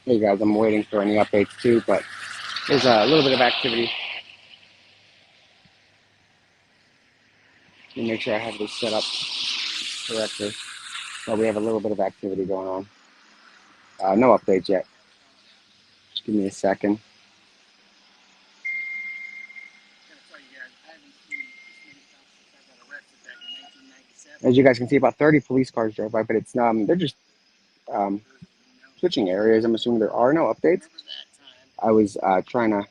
Hey guys, I'm waiting for any updates too, but there's a little bit of activity. Let me make sure I have this set up correctly. But we have a little bit of activity going on. No updates yet. Just give me a second. As you guys can see, about 30 police cars drove by, but it's they're just um, switching areas. I'm assuming there are no updates. I was trying to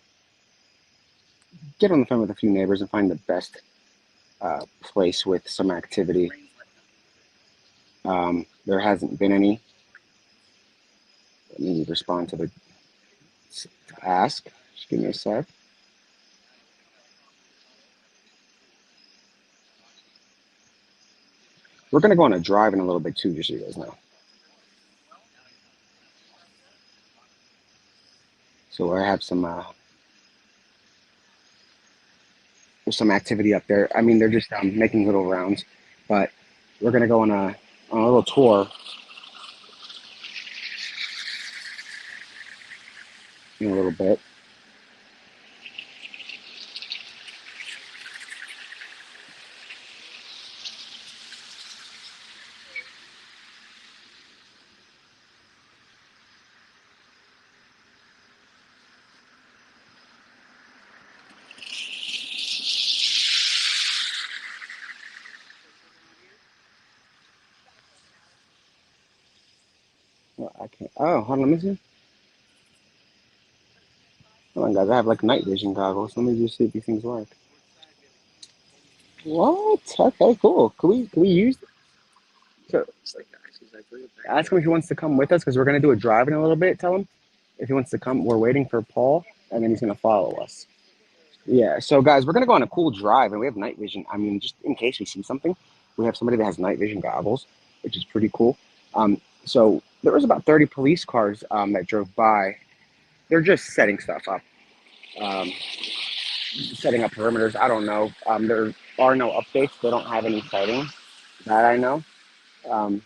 get on the phone with a few neighbors and find the best place with some activity. There hasn't been any. Let me respond to the ask. Just give me a sec. We're going to go on a drive in a little bit too, just so you guys know. So I have there's some activity up there. I mean, they're just making little rounds, but we're going to go on a little tour in a little bit. Well, I can't. Oh, hold on, let me see. Hold on, guys. I have like night vision goggles. Let me just see if these things work. What? Okay, cool. Can we use? So ask him if he wants to come with us because we're gonna do a drive in a little bit. Tell him if he wants to come. We're waiting for Paul, and then he's gonna follow us. Yeah. So guys, we're gonna go on a cool drive, and we have night vision. I mean, just in case we see something, we have somebody that has night vision goggles, which is pretty cool. So there was about 30 police cars that drove by. They're just setting stuff up, um, setting up perimeters. I don't know. There are no updates. They don't have any sightings that I know. Um,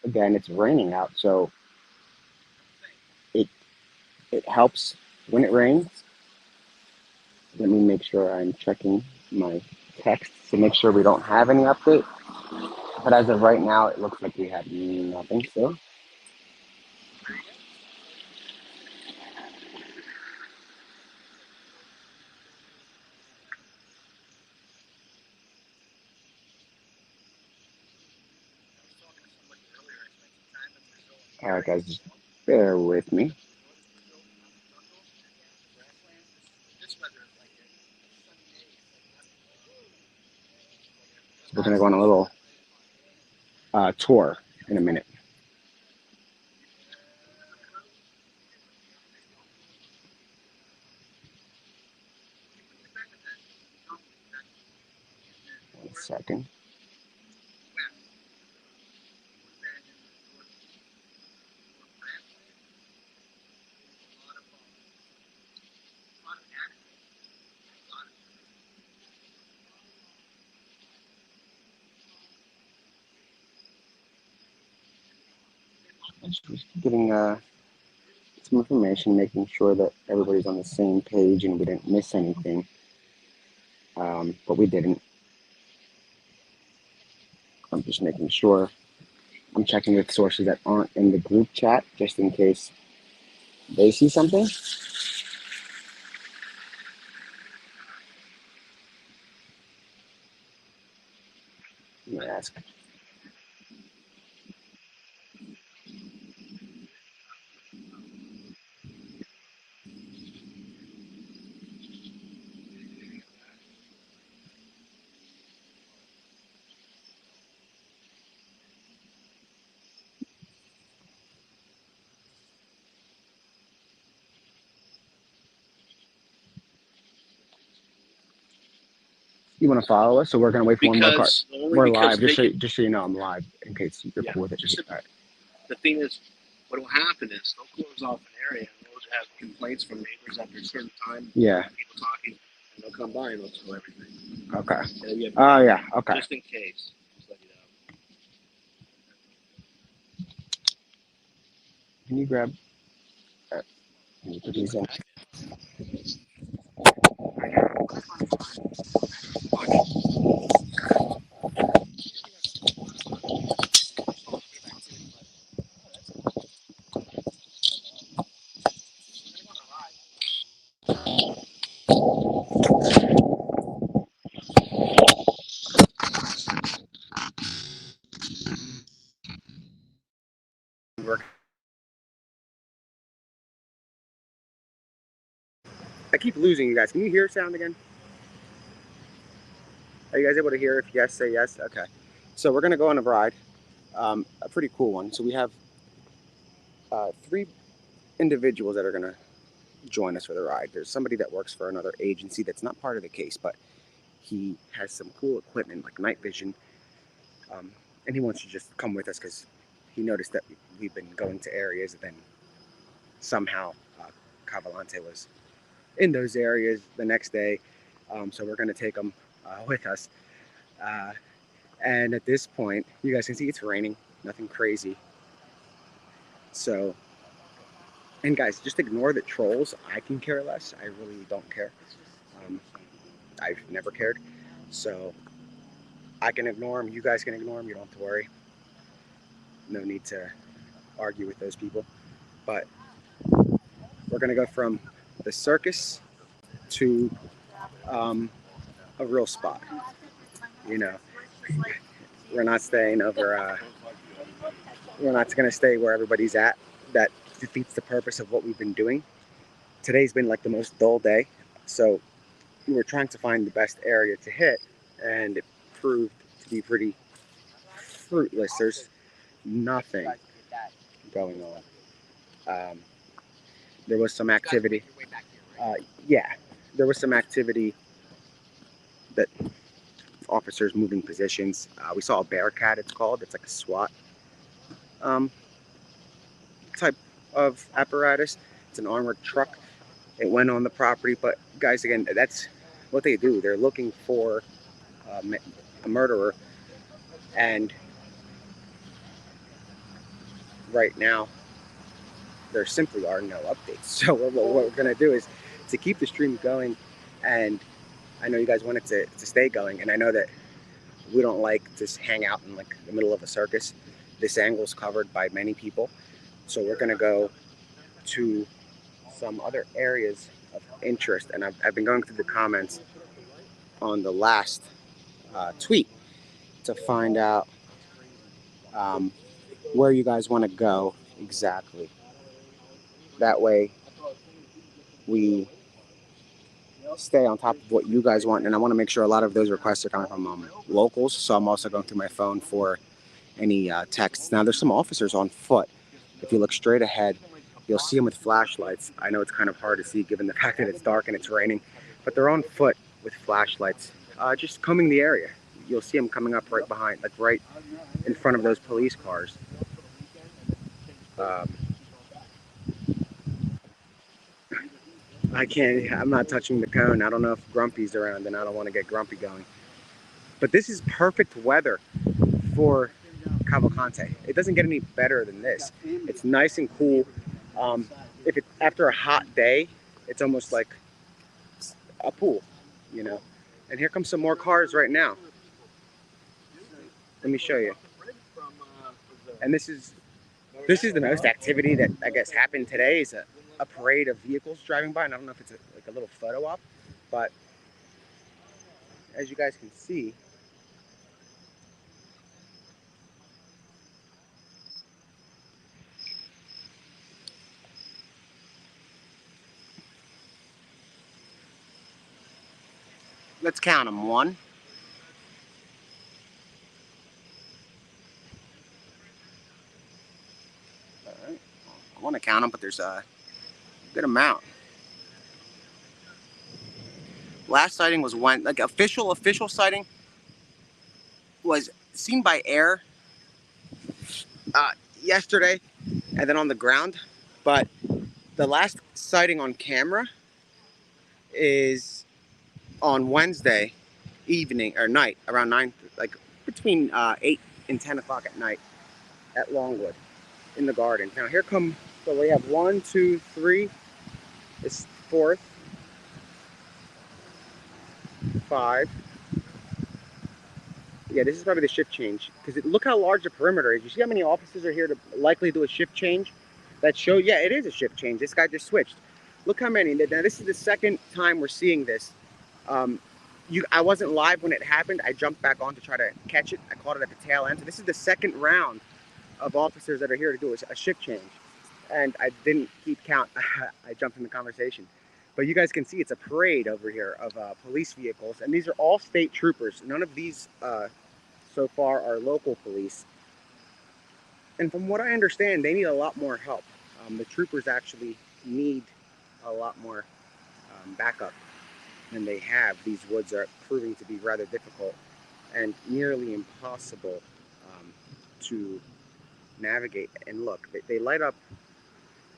Again, it's raining out, so it it helps when it rains. Let me make sure I'm checking my text to make sure we don't have any update. But as of right now, it looks like we have nothing still. All right, guys, just bear with me. We're gonna go on a little tour in a minute. One second. Just getting some information, making sure that everybody's on the same page and we didn't miss anything. But we didn't. I'm just making sure. I'm checking with sources that aren't in the group chat just in case they see something. Let me ask. You want to follow us? So we're gonna wait for one more car. We're live. Just so you know, I'm live in case you're cool with it. All right. The thing is, what will happen is they'll close off an area and they'll have complaints from neighbors after a certain time. Yeah. People talking, and they'll come by and they'll tell everything. Okay. Oh yeah. Okay. Just in case. Just let you know. Can you grab Let me put these in. I keep losing you guys. Can you hear sound again? Are you guys able to hear? If yes, say yes. Okay. So we're gonna go on a ride, a pretty cool one. So we have 3 individuals that are gonna join us for the ride. There's somebody that works for another agency that's not part of the case, but he has some cool equipment like night vision, and he wants to just come with us because he noticed that we've been going to areas, and then somehow Cavalcante was in those areas the next day. So we're gonna take him with us. Uh, and at this point, you guys can see it's raining, nothing crazy. So, and guys, just ignore the trolls. I can care less. I really don't care. Um, I've never cared. So I can ignore them. You guys can ignore them. You don't have to worry. No need to argue with those people. But we're going to go from the circus to a real spot. You know, we're not staying over, we're not going to stay where everybody's at. That defeats the purpose of what we've been doing. Today's been like the most dull day. So we were trying to find the best area to hit, and it proved to be pretty fruitless. There's nothing going on. There was some activity. Yeah, there was some activity that officers moving positions. We saw a Bearcat, it's called. It's like a SWAT type of apparatus. It's an armored truck. It went on the property, but guys, again, that's what they do. They're looking for a murderer, and right now there simply are no updates. So what we're going to do is to keep the stream going, and I know you guys want it to stay going, and I know that we don't like to hang out in like the middle of a circus. This angle is covered by many people, so we're going to go to some other areas of interest, and I've been going through the comments on the last tweet to find out where you guys want to go exactly. That way we stay on top of what you guys want, and I want to make sure a lot of those requests are coming from locals, so I'm also going through my phone for any texts. Now there's some officers on foot. If you look straight ahead, you'll see them with flashlights. I know it's kind of hard to see given the fact that it's dark and it's raining, but they're on foot with flashlights, just combing the area. You'll see them coming up right behind, like right in front of those police cars. I'm not touching the cone. I don't know if Grumpy's around, and I don't want to get Grumpy going. But this is perfect weather for Cavalcante. It doesn't get any better than this. It's nice and cool. If it after a hot day, it's almost like a pool, you know. And here comes some more cars right now. Let me show you. And this is the most activity that I guess happened today. Is a parade of vehicles driving by, and I don't know if it's like a little photo op, but as you guys can see, let's count them. 1, all right. I want to count them, but there's a good amount. Last sighting was when, like official sighting was seen by air yesterday, and then on the ground. But the last sighting on camera is on Wednesday evening or night around 9, like between 8 and 10 o'clock at night at Longwood in the garden. Now here come, so we have 1, 2, 3, It's 4th, 5. Yeah, this is probably the shift change. Because look how large the perimeter is. You see how many officers are here to likely do a shift change? That shows, yeah, it is a shift change. This guy just switched. Look how many. Now, this is the second time we're seeing this. Um, I wasn't live when it happened. I jumped back on to try to catch it. I caught it at the tail end. So this is the second round of officers that are here to do a shift change. And I didn't keep count. I jumped in the conversation. But you guys can see it's a parade over here of police vehicles. And these are all state troopers. None of these so far are local police. And from what I understand, they need a lot more help. The troopers actually need a lot more backup than they have. These woods are proving to be rather difficult and nearly impossible to navigate. And look, they light up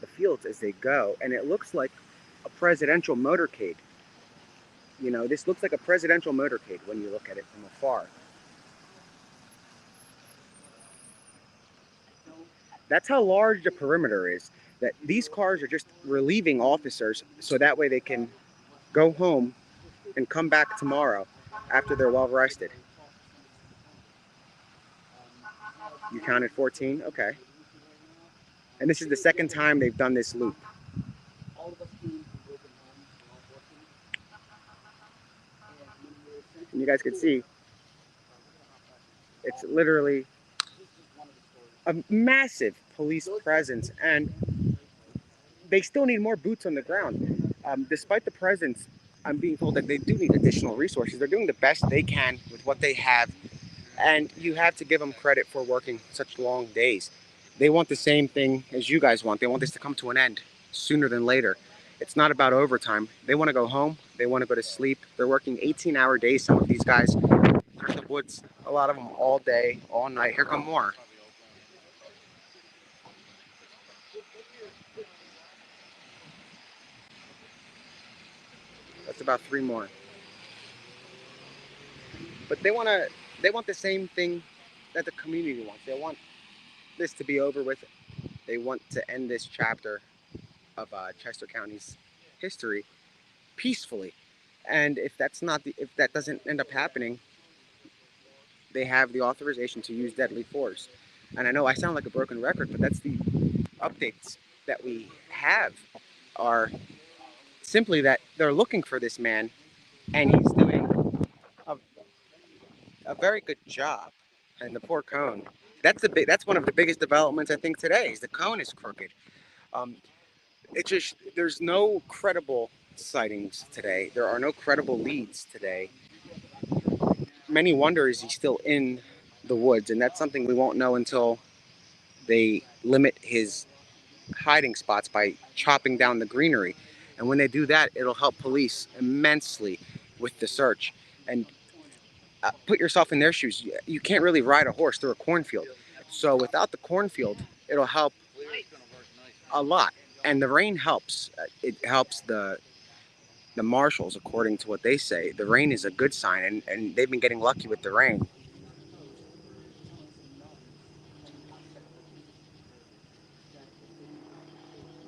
the fields as they go, and it looks like a presidential motorcade. You know, this looks like a presidential motorcade when you look at it from afar. That's how large the perimeter is. That these cars are just relieving officers so that way they can go home and come back tomorrow after they're well rested. You counted 14? Okay. And this is the second time they've done this loop. And you guys can see, it's literally a massive police presence, and they still need more boots on the ground. Despite the presence, I'm being told that they do need additional resources. They're doing the best they can with what they have, and you have to give them credit for working such long days. They want the same thing as you guys want. They want this to come to an end sooner than later. It's not about overtime. They want to go home. They want to go to sleep. They're working 18-hour days, some of these guys. They're in the woods, a lot of them all day, all night. Here come more. That's about 3 more. But they want the same thing that the community wants. They want this to be over with. They want to end this chapter of Chester County's history peacefully. And if if that doesn't end up happening, they have the authorization to use deadly force. And I know I sound like a broken record, but that's the updates that we have are simply that they're looking for this man, and he's doing a, a very good job. And the poor cone. That's one of the biggest developments I think today is the cone is crooked. Um, there's no credible sightings today. There are no credible leads today. Many wonder, is he still in the woods? And that's something we won't know until they limit his hiding spots by chopping down the greenery. And when they do that, it'll help police immensely with the search. And put yourself in their shoes. You can't really ride a horse through a cornfield. So without the cornfield, it'll help a lot. And the rain helps. It helps the marshals, according to what they say. The rain is a good sign, and they've been getting lucky with the rain.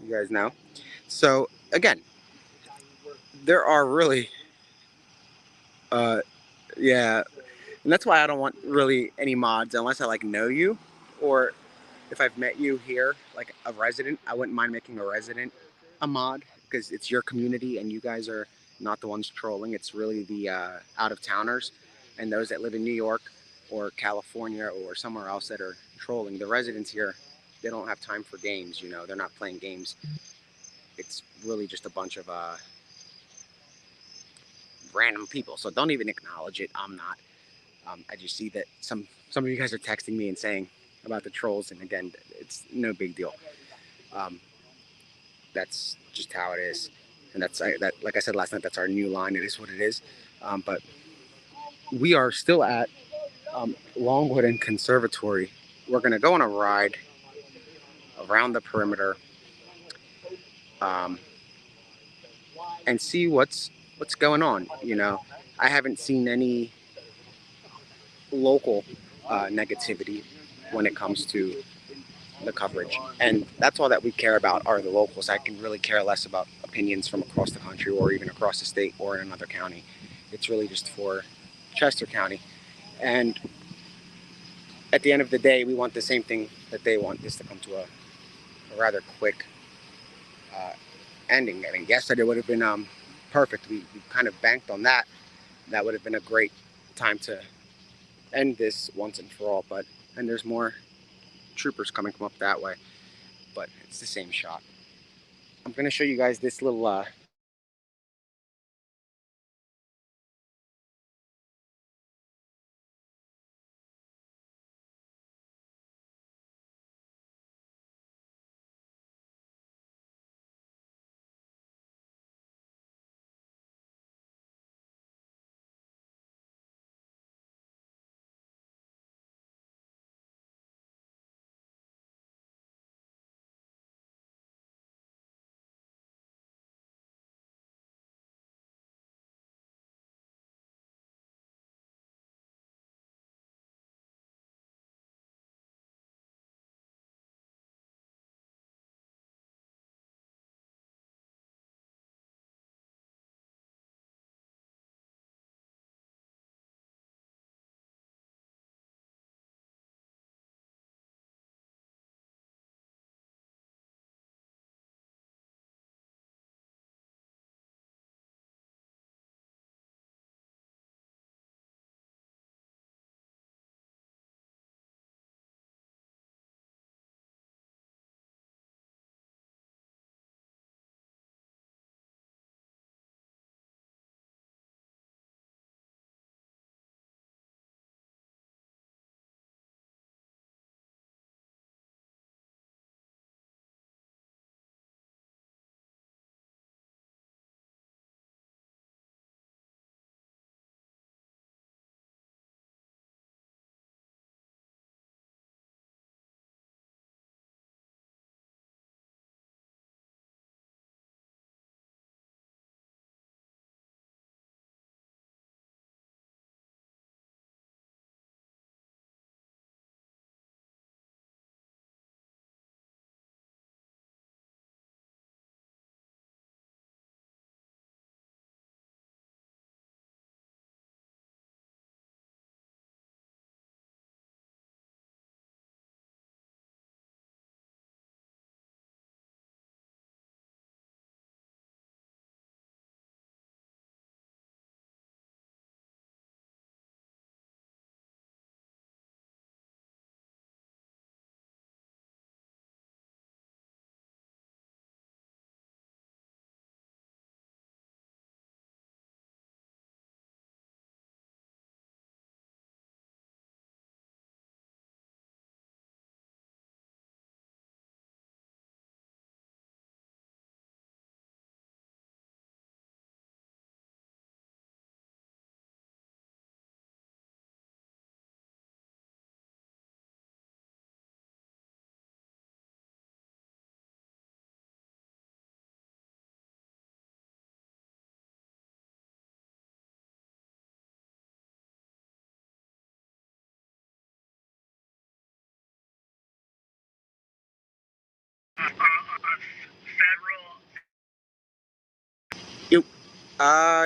You guys know. So again, there are really, yeah, and that's why I don't want really any mods unless I like know you, or if I've met you here, like a resident. I wouldn't mind making a resident a mod because it's your community and you guys are not the ones trolling. It's really the out of towners and those that live in New York or California or somewhere else that are trolling. The residents here, they don't have time for games. You know, they're not playing games. It's really just a bunch of random people. So don't even acknowledge it. I'm not. I just see that some of you guys are texting me and saying about the trolls, and again, it's no big deal. That's just how it is, and that. Like I said last night, that's our new line. It is what it is. But we are still at Longwood and Conservatory. We're gonna go on a ride around the perimeter and see what's going on. You know, I haven't seen any local negativity when it comes to the coverage. And that's all that we care about are the locals. I can really care less about opinions from across the country or even across the state or in another county. It's really just for Chester County. And at the end of the day, we want the same thing that they want, this to come to a rather quick uh, ending. I mean, yesterday would have been perfect. We kind of banked on that. That would have been a great time to end this once and for all. But and there's more troopers coming from up that way, but it's the same shot. I'm going to show you guys this little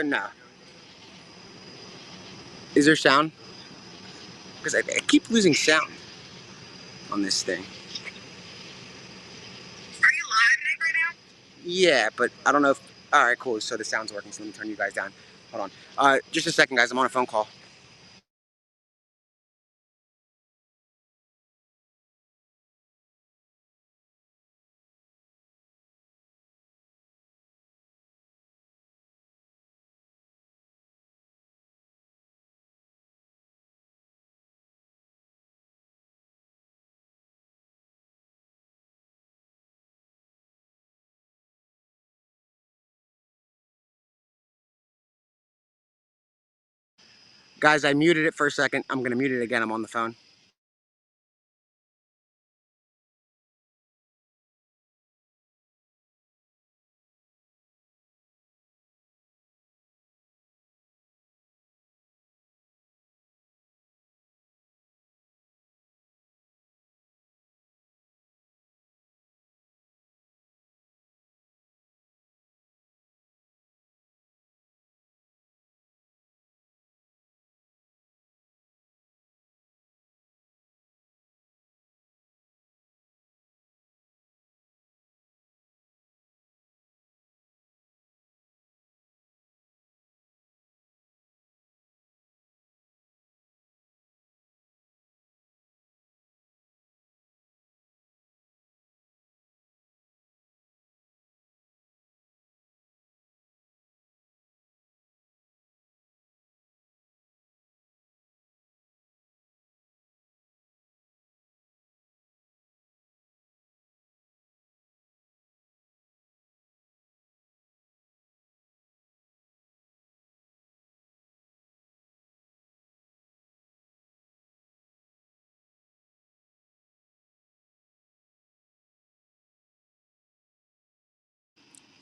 no. Is there sound? Because I keep losing sound on this thing. Are you live, Nick, right now? Yeah, but I don't know if... All right, cool. So the sound's working, so let me turn you guys down. Hold on. Just a second, guys. I'm on a phone call. Guys, I muted it for a second. I'm going to mute it again. I'm on the phone.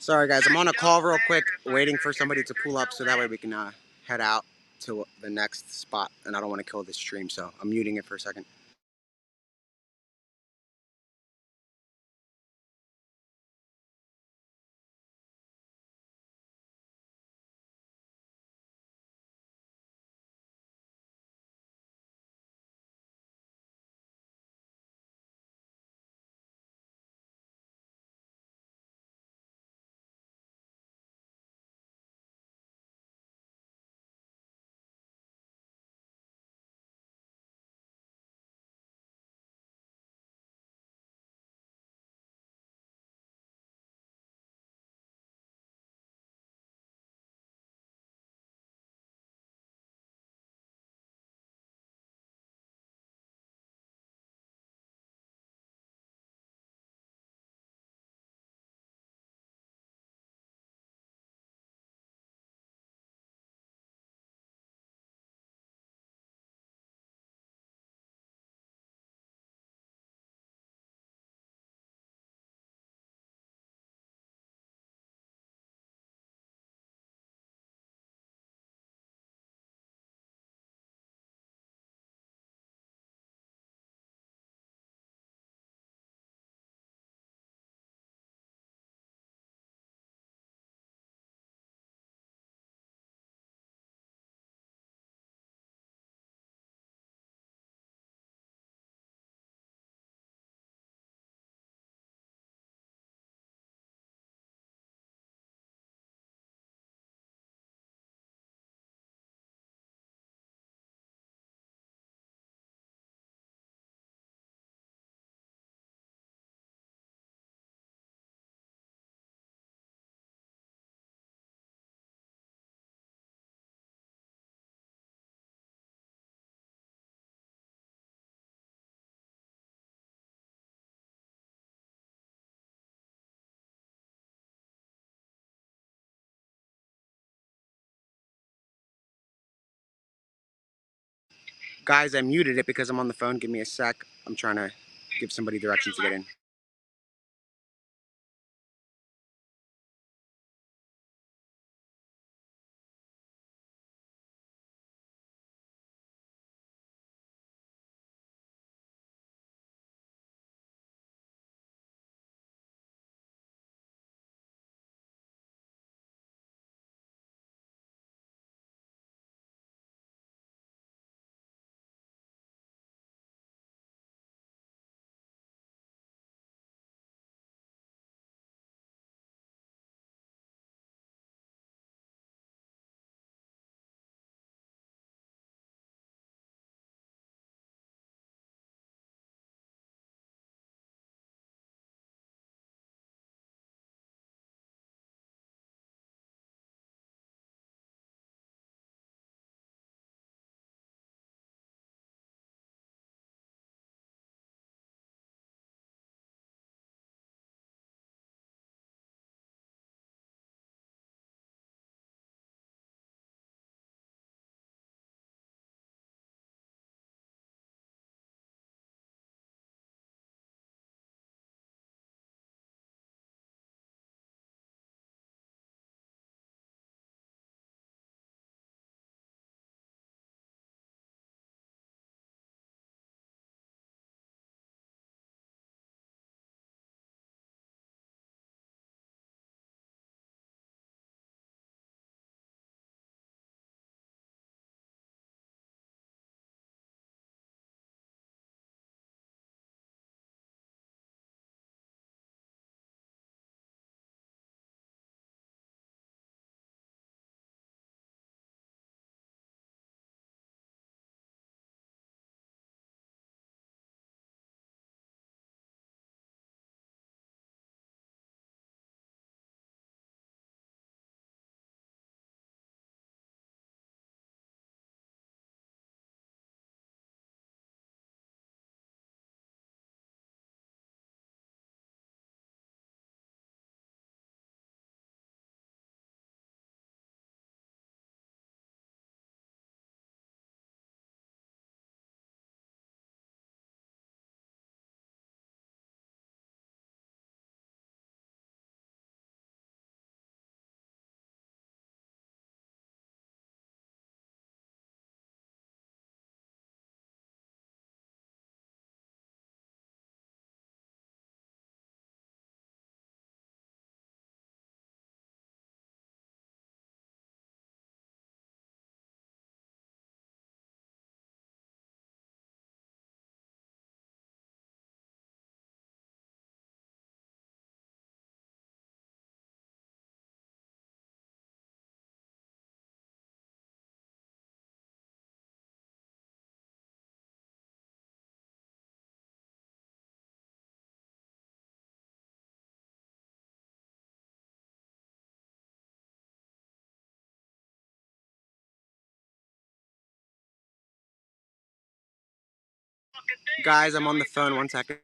Sorry, guys. I'm on a call real quick, waiting for somebody to pull up so that way we can head out to the next spot. And I don't want to kill this stream, so I'm muting it for a second. Guys, I muted it because I'm on the phone. Give me a sec. I'm trying to give somebody directions to get in. Guys, I'm on the phone. 1 second.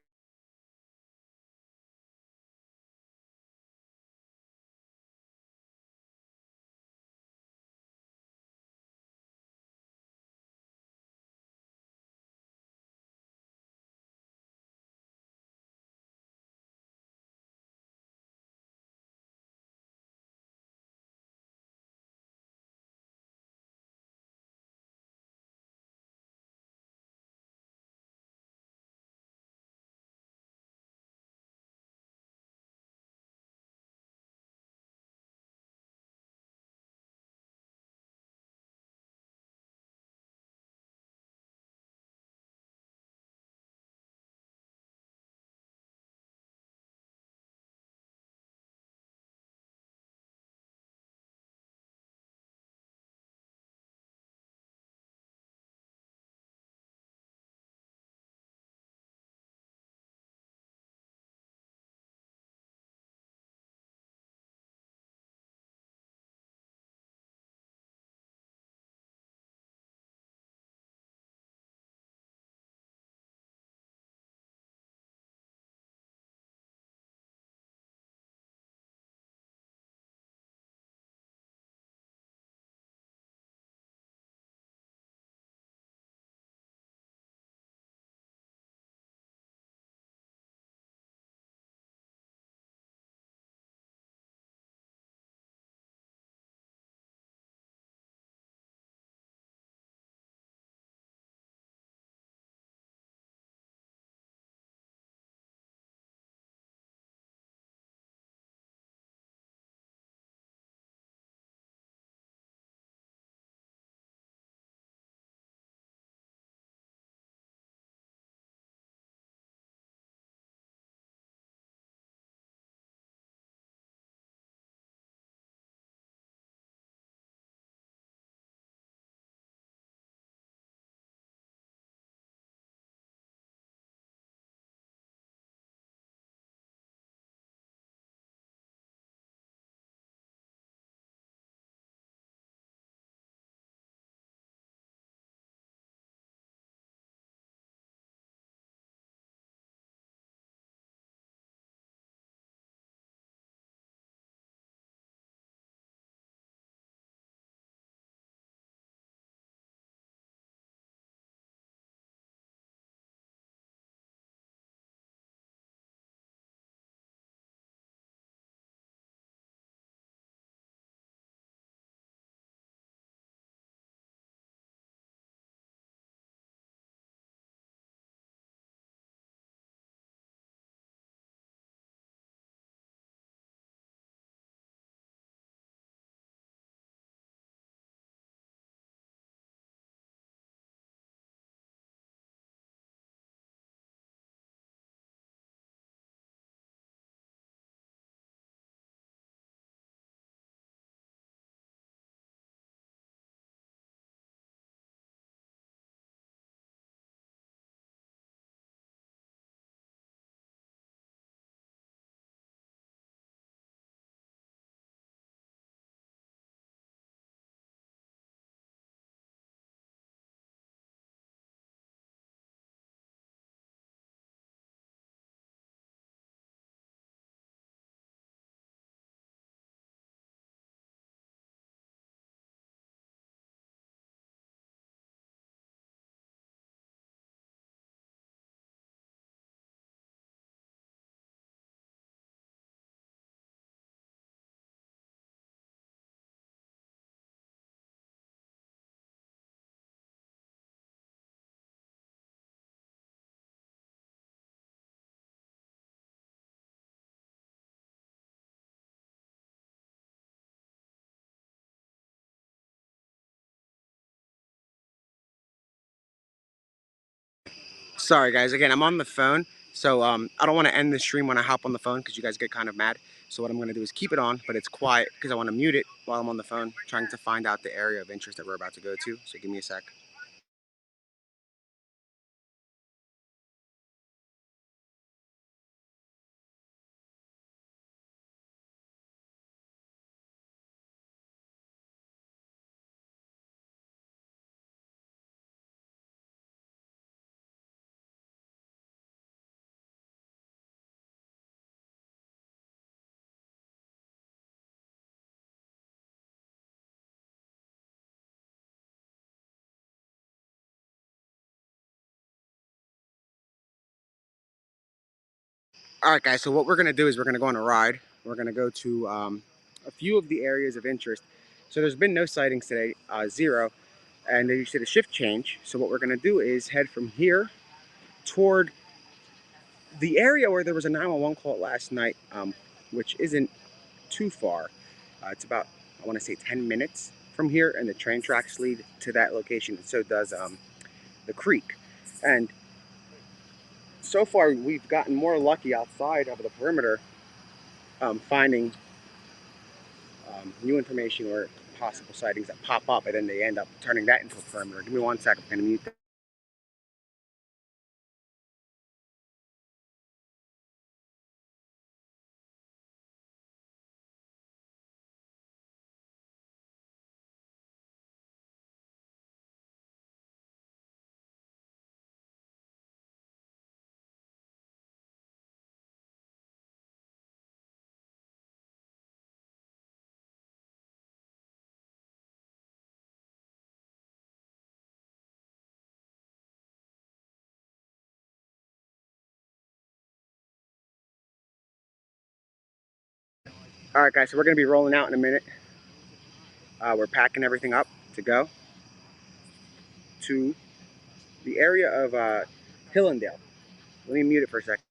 Sorry, guys. Again, I'm on the phone, so I don't want to end the stream when I hop on the phone because you guys get kind of mad. So what I'm going to do is keep it on, but it's quiet because I want to mute it while I'm on the phone trying to find out the area of interest that we're about to go to. So give me a sec. All right, guys. So what we're gonna do is we're gonna go on a ride. We're gonna go to a few of the areas of interest. So there's been no sightings today, zero, and you said a shift change. So what we're gonna do is head from here toward the area where there was a 911 call last night, which isn't too far. It's about, I want to say, 10 minutes from here, and the train tracks lead to that location. And so does the creek. And so far, we've gotten more lucky outside of the perimeter, finding new information or possible sightings that pop up, and then they end up turning that into a perimeter. Give me 1 second. I'm going to mute that. All right, guys, so we're going to be rolling out in a minute. We're packing everything up to go to the area of Hillendale. Let me mute it for a second.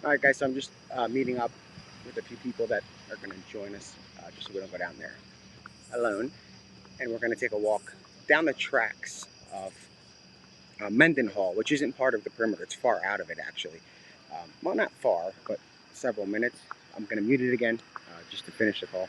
All right, guys, so I'm just meeting up with a few people that are going to join us, just so we don't go down there alone. And we're going to take a walk down the tracks of Mendenhall, which isn't part of the perimeter. It's far out of it, actually. Well, not far, but several minutes. I'm going to mute it again just to finish the call.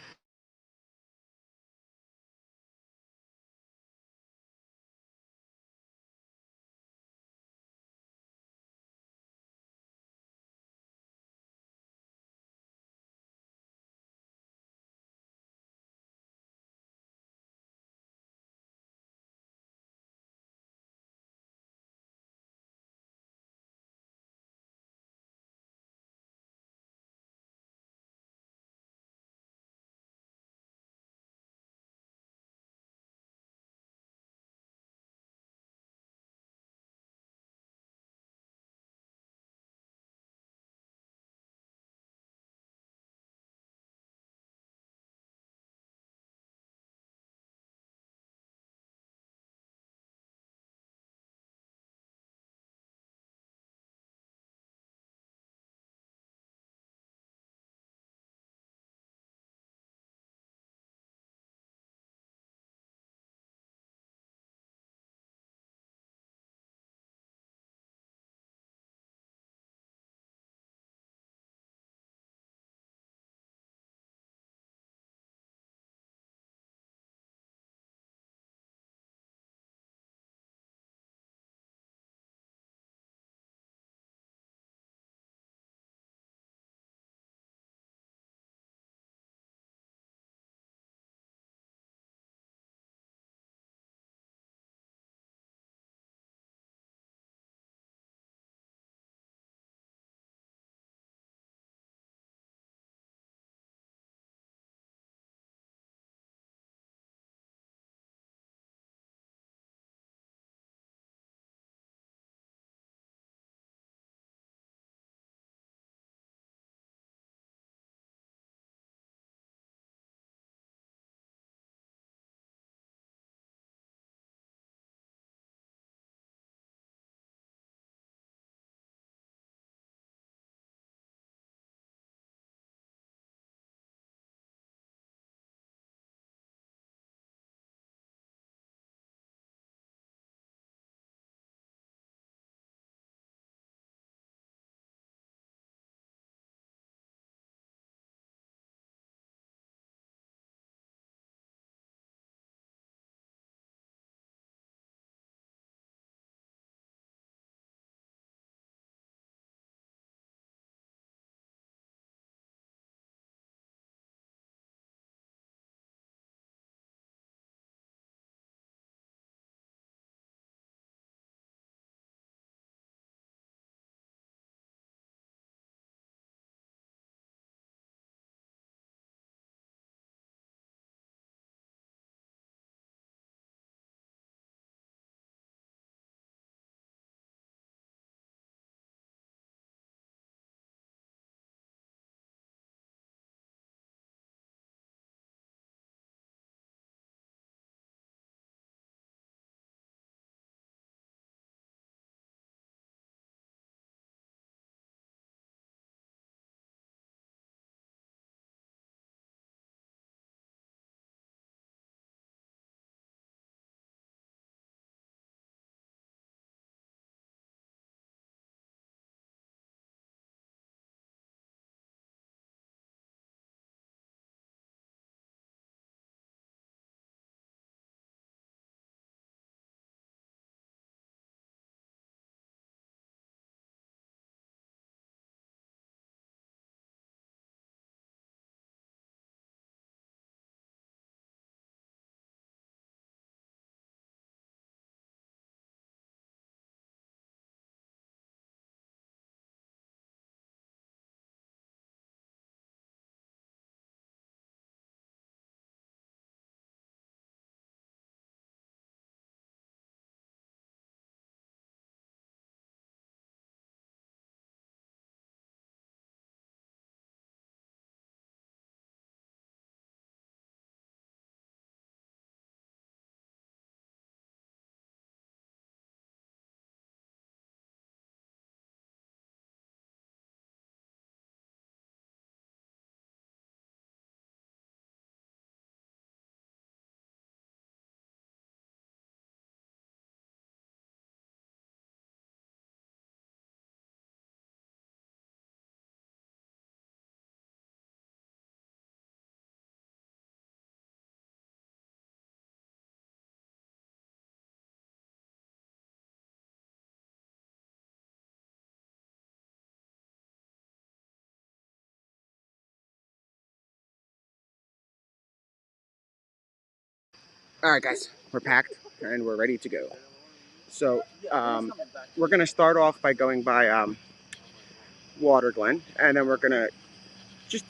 All right, guys, we're packed and we're ready to go. So we're gonna start off by going by Water Glen, and then we're gonna just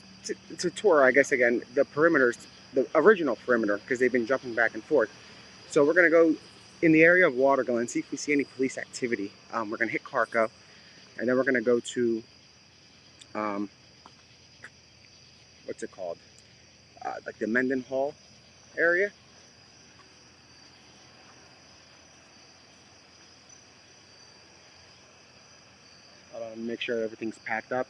to tour, I guess, again the perimeters, the original perimeter, because they've been jumping back and forth. So we're gonna go in the area of Water Glen, see if we see any police activity. We're gonna hit Carco, and then we're gonna go to um, what's it called, like the Mendenhall area. Make sure everything's packed up.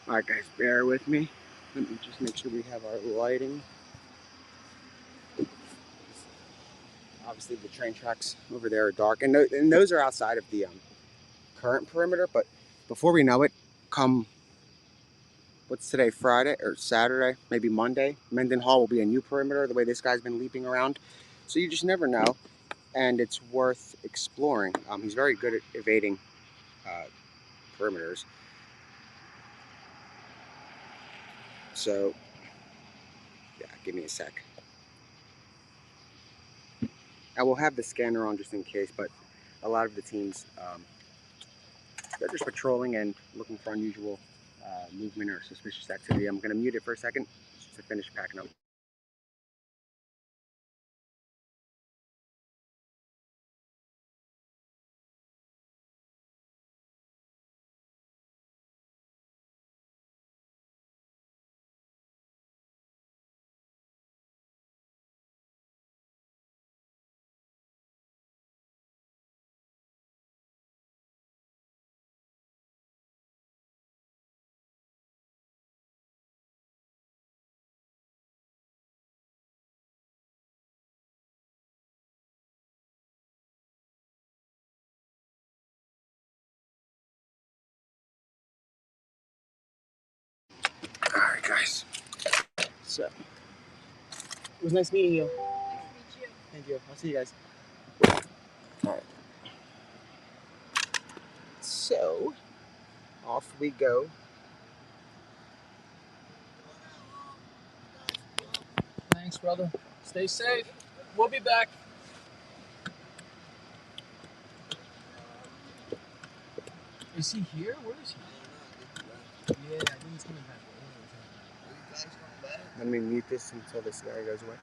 All right, guys, bear with me. Let me just make sure we have our lighting. Obviously, the train tracks over there are dark, and those are outside of the current perimeter. But before we know it, come what's today, Friday or Saturday, maybe Monday, Mendenhall will be a new perimeter. The way this guy's been leaping around, so you just never know, and it's worth exploring. He's very good at evading perimeters. So, yeah, give me a sec. I will have the scanner on just in case, but a lot of the teams, they're just patrolling and looking for unusual movement or suspicious activity. I'm going to mute it for a second just to finish packing up. All right, guys. So, it was nice meeting you. Nice to meet you. Thank you. I'll see you guys. All right. So, off we go. Thanks, brother. Stay safe. We'll be back. Is he here? Where is he? Yeah, I think he's coming back. Let me mute this until this guy goes away.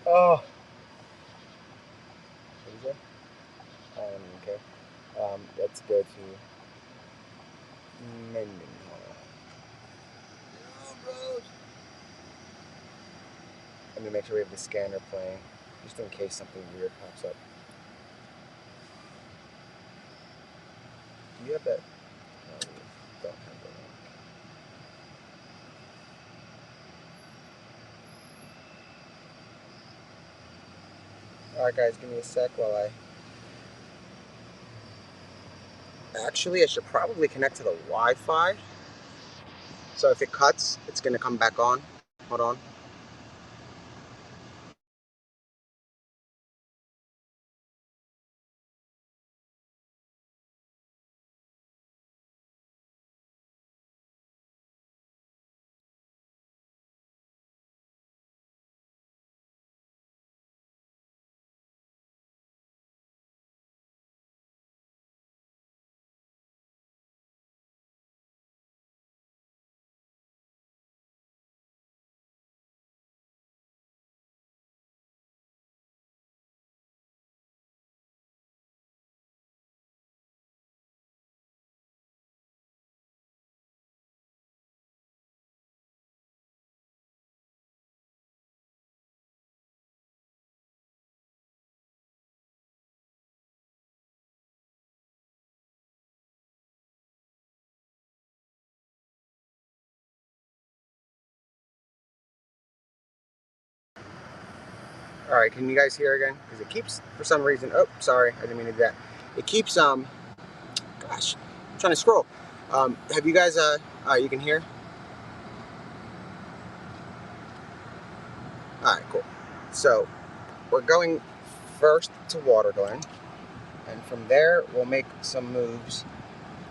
Oh. What is it? I don't even care. Let's go to Mendenhall. Let me make sure we have the scanner playing, just in case something weird pops up. Do you have that? No, we don't have that. Alright guys, give me a sec while I... Actually, I should probably connect to the Wi-Fi. So if it cuts, it's going to come back on. Hold on. All right, can you guys hear again? Because it keeps, for some reason, oh, sorry, I didn't mean to do that. It keeps, gosh, I'm trying to scroll. Have you guys, all right, you can hear? All right, cool. So we're going first to Water Glen, and from there we'll make some moves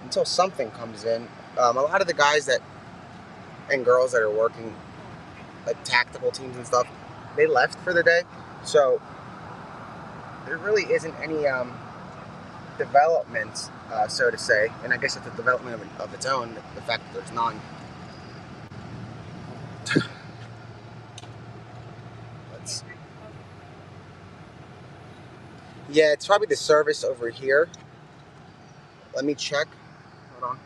until something comes in. A lot of the guys that and girls that are working like tactical teams and stuff, they left for the day, so there really isn't any development, so to say, and I guess it's a development of its own, the fact that there's none. Yeah, it's probably the service over here. Let me check. Hold on.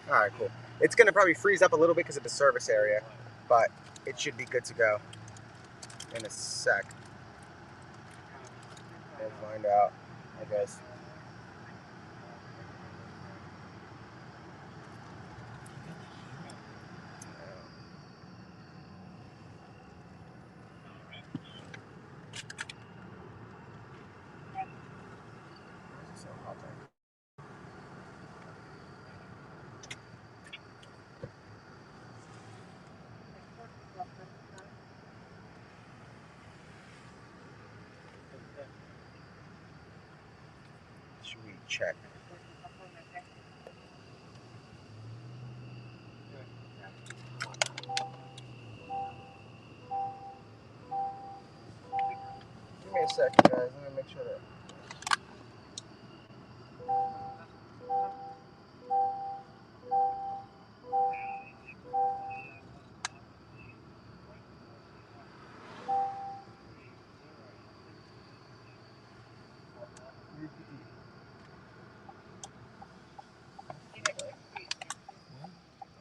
All right, cool. It's gonna probably freeze up a little bit because of the service area, but it should be good to go in a sec. We'll find out, I guess. Should we check? Give me a second, guys. Let me make sure that.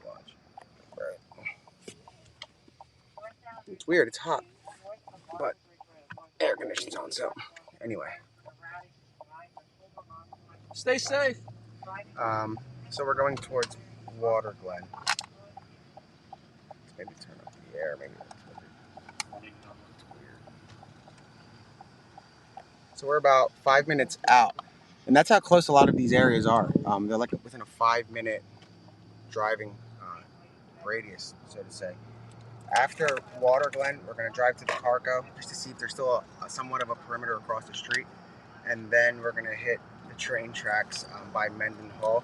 Watch. Right. It's weird. It's hot, but air conditioning's on. So, anyway. Stay safe. So we're going towards Water Glen. Let's maybe turn up the air. Maybe that's weird. So we're about 5 minutes out, and that's how close a lot of these areas are. They're like within a 5-minute driving radius, so to say. After Water Glen, we're going to drive to the Carco just to see if there's still somewhat of a perimeter across the street, and then we're going to hit the train tracks by Mendenhall,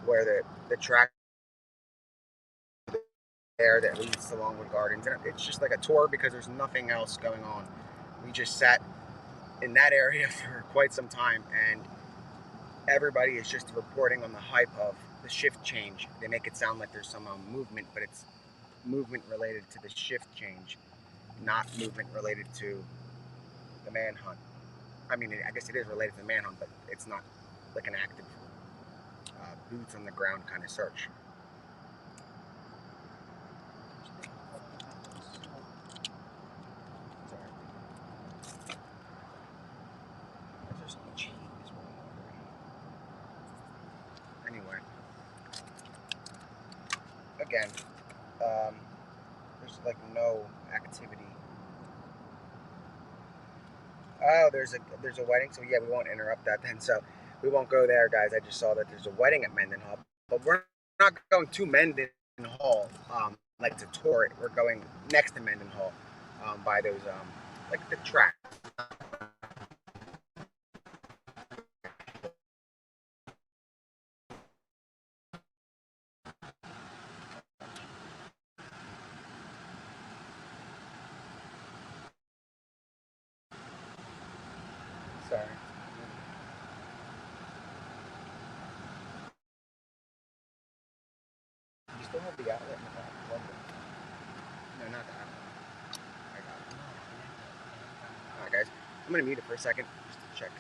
where the track there that leads to Longwood Gardens. And it's just like a tour because there's nothing else going on. We just sat in that area for quite some time, and everybody is just reporting on the hype of the shift change. They make it sound like there's some movement, but it's movement related to the shift change, not movement related to the manhunt. I mean, I guess it is related to the manhunt, but it's not like an active boots on the ground kind of search. Anyway, again, there's like no activity. Oh, there's a wedding, so yeah, we won't interrupt that then. So we won't go there, guys. I just saw that there's a wedding at Mendenhall, but we're not going to Mendenhall, like to tour it. We're going next to Mendenhall, by those like the track. Sorry. You still have the outlet in the back. No, not the outlet. I got it. All right, guys. I'm gonna mute it for a second just to check.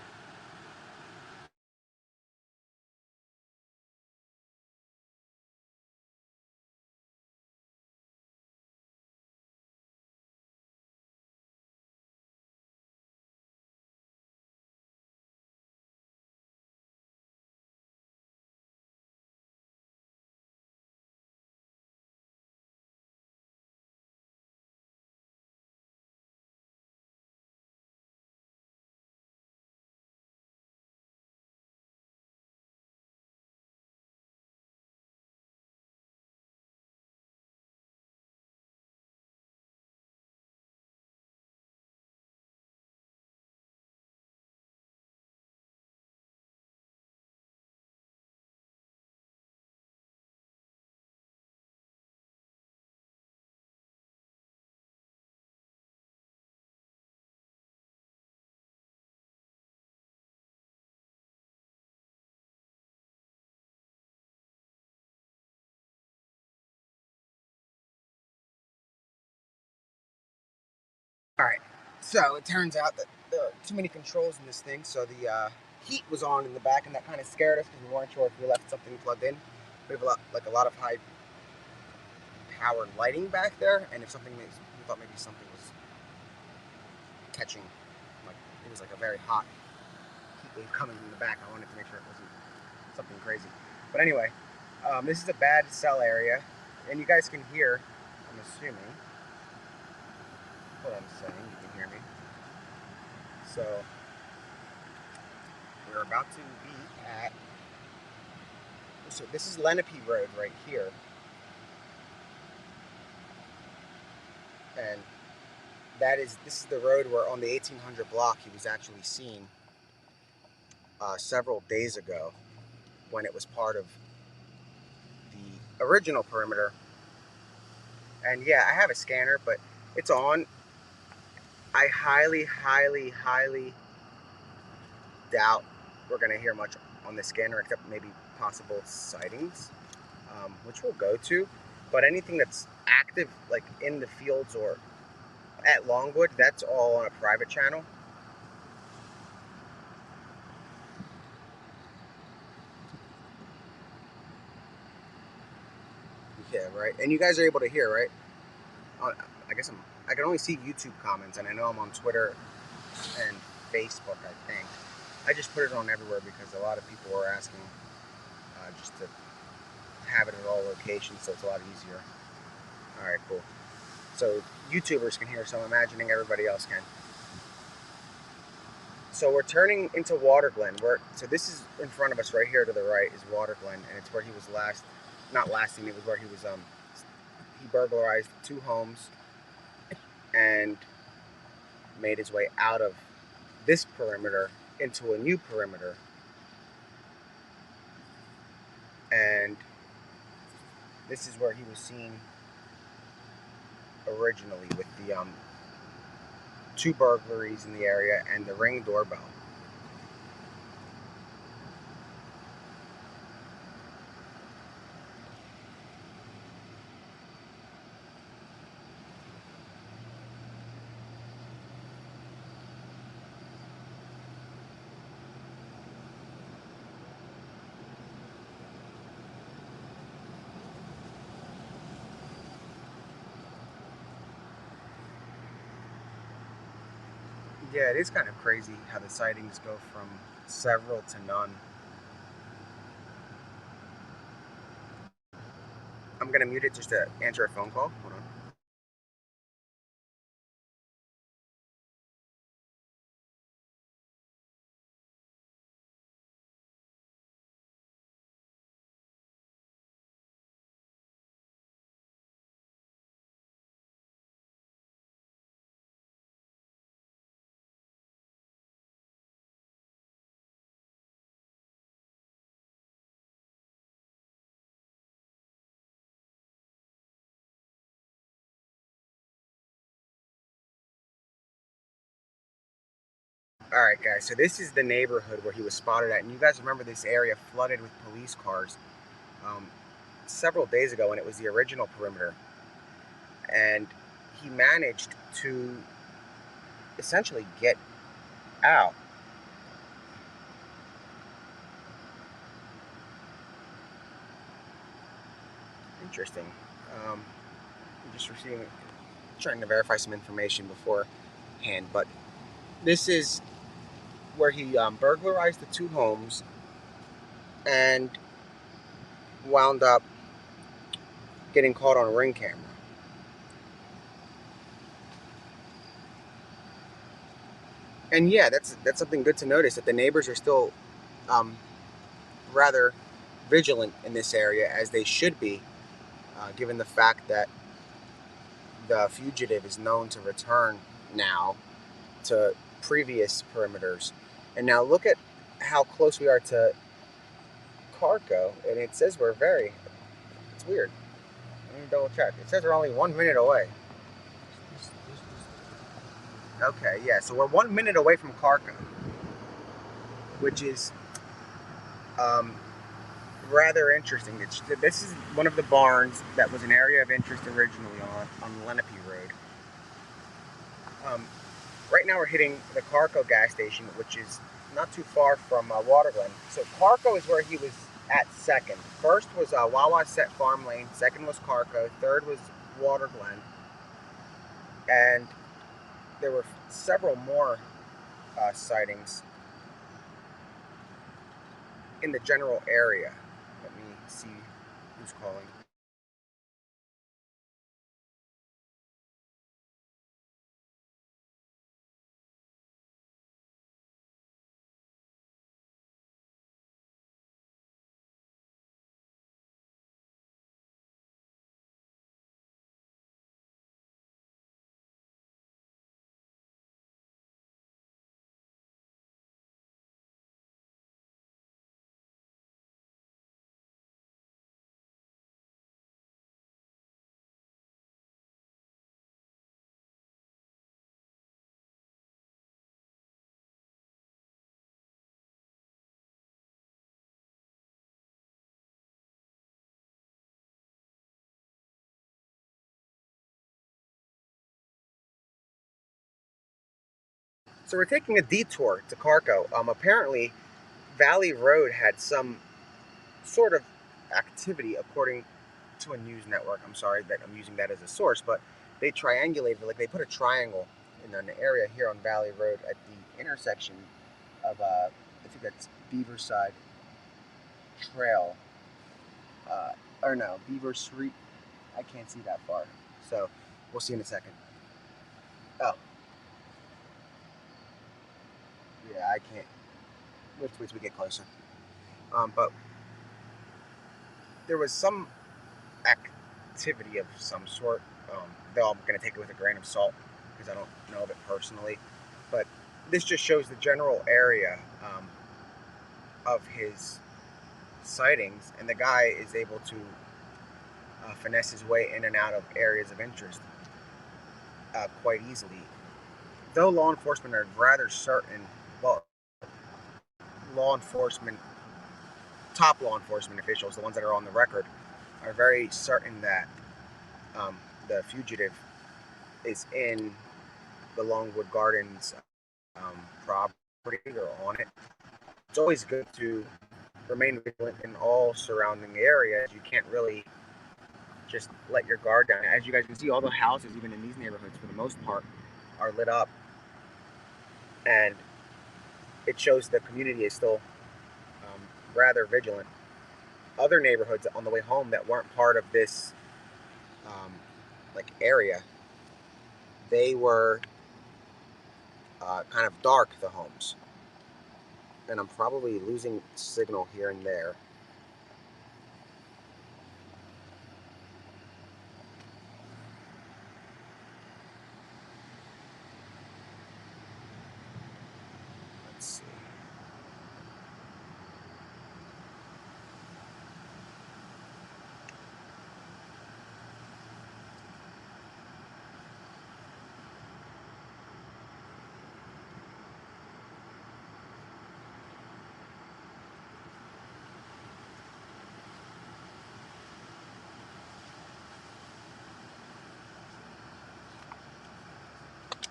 Alright, so it turns out that there are too many controls in this thing, so the heat was on in the back, and that kind of scared us because we weren't sure if we left something plugged in. We have a lot of high powered lighting back there, and if something we thought maybe something was catching, like it was like a very hot heat wave coming from the back. I wanted to make sure it wasn't something crazy. But anyway, this is a bad cell area, and you guys can hear, I'm assuming, what I'm saying. You can hear me. So we're about to be at. So this is Lenape Road right here, and this is the road where on the 1800 block he was actually seen several days ago when it was part of the original perimeter. And yeah, I have a scanner, but it's on. I highly, highly, highly doubt we're going to hear much on the scanner except maybe possible sightings, which we'll go to. But anything that's active, like in the fields or at Longwood, that's all on a private channel. Yeah, right. And you guys are able to hear, right? I guess I can only see YouTube comments, and I know I'm on Twitter and Facebook, I think. I just put it on everywhere because a lot of people were asking just to have it at all locations, so it's a lot easier. All right, cool. So YouTubers can hear, so I'm imagining everybody else can. So we're turning into Waterglen. So this is in front of us right here to the right is Waterglen, and it's where he was not lasting, it was where he was, he burglarized 2 homes and made his way out of this perimeter into a new perimeter. And this is where he was seen originally with the 2 burglaries in the area and the Ring doorbell. Yeah, it is kind of crazy how the sightings go from several to none. I'm gonna mute it just to answer a phone call. Hold on. Alright guys, so this is the neighborhood where he was spotted at, and you guys remember this area flooded with police cars several days ago when it was the original perimeter. And he managed to essentially get out. Interesting. I'm just trying to verify some information beforehand, but this is where he burglarized the 2 homes and wound up getting caught on a Ring camera. And yeah, that's something good to notice, that the neighbors are still rather vigilant in this area, as they should be, given the fact that the fugitive is known to return now to previous perimeters. And now look at how close we are to Carco, and it says we're it's weird. Let me double check. It says we're only 1 minute away. Okay, yeah, so we're 1 minute away from Carco, which is rather interesting. This is one of the barns that was an area of interest originally on Lenape Road. Right now we're hitting the Carco gas station, which is not too far from Waterglen. So Carco is where he was at second. First was Wawa Set Farm Lane, second was Carco, third was Waterglen, and there were several more sightings in the general area. Let me see who's calling. So we're taking a detour to Carco. Apparently, Valley Road had some sort of activity, according to a news network. I'm sorry that I'm using that as a source, but they triangulated, like they put a triangle in an area here on Valley Road at the intersection of, I think that's Beaverside Trail, or no, Beaver Street. I can't see that far, so we'll see in a second. Oh, yeah, I can't. Wait till we get closer. But there was some activity of some sort. Though I'm going to take it with a grain of salt because I don't know of it personally. But this just shows the general area of his sightings, and the guy is able to finesse his way in and out of areas of interest quite easily. Though law enforcement are rather certain, well, top law enforcement officials, the ones that are on the record, are very certain that the fugitive is in the Longwood Gardens property or on it. It's always good to remain vigilant in all surrounding areas. You can't really just let your guard down. As you guys can see, all the houses, even in these neighborhoods, for the most part, are lit up, and it shows the community is still rather vigilant. Other neighborhoods on the way home that weren't part of this area, they were kind of dark, the homes. And I'm probably losing signal here and there. Let's see.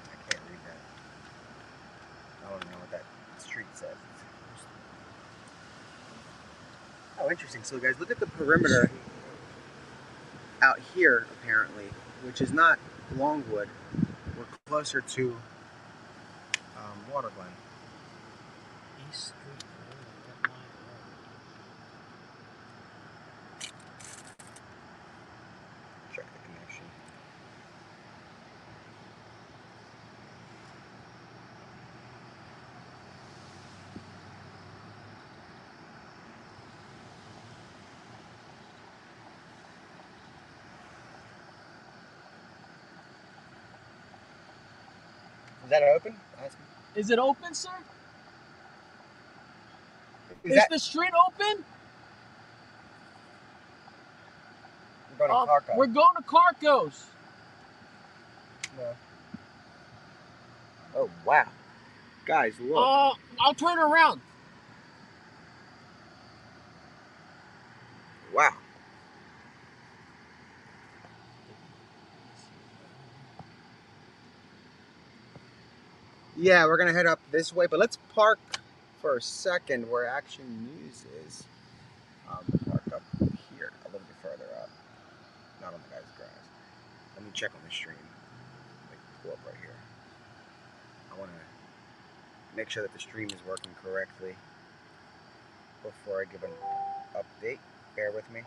I can't read that. I don't know what that street says. Oh, interesting. So, guys, look at the perimeter out here, apparently, which is not Longwood. We're closer to Waterglen. East Street. Check the connection. Is that open? Is it open, sir? Is the street open? We're going to Carco. We're going to Carco's. No. Oh, wow. Guys, look. I'll turn around. Wow. Yeah, we're gonna head up this way, but let's park for a second where Action News is. Park up here, a little bit further up, not on the guy's grass. Let me check on the stream. Let me pull up right here. I want to make sure that the stream is working correctly before I give an update. Bear with me.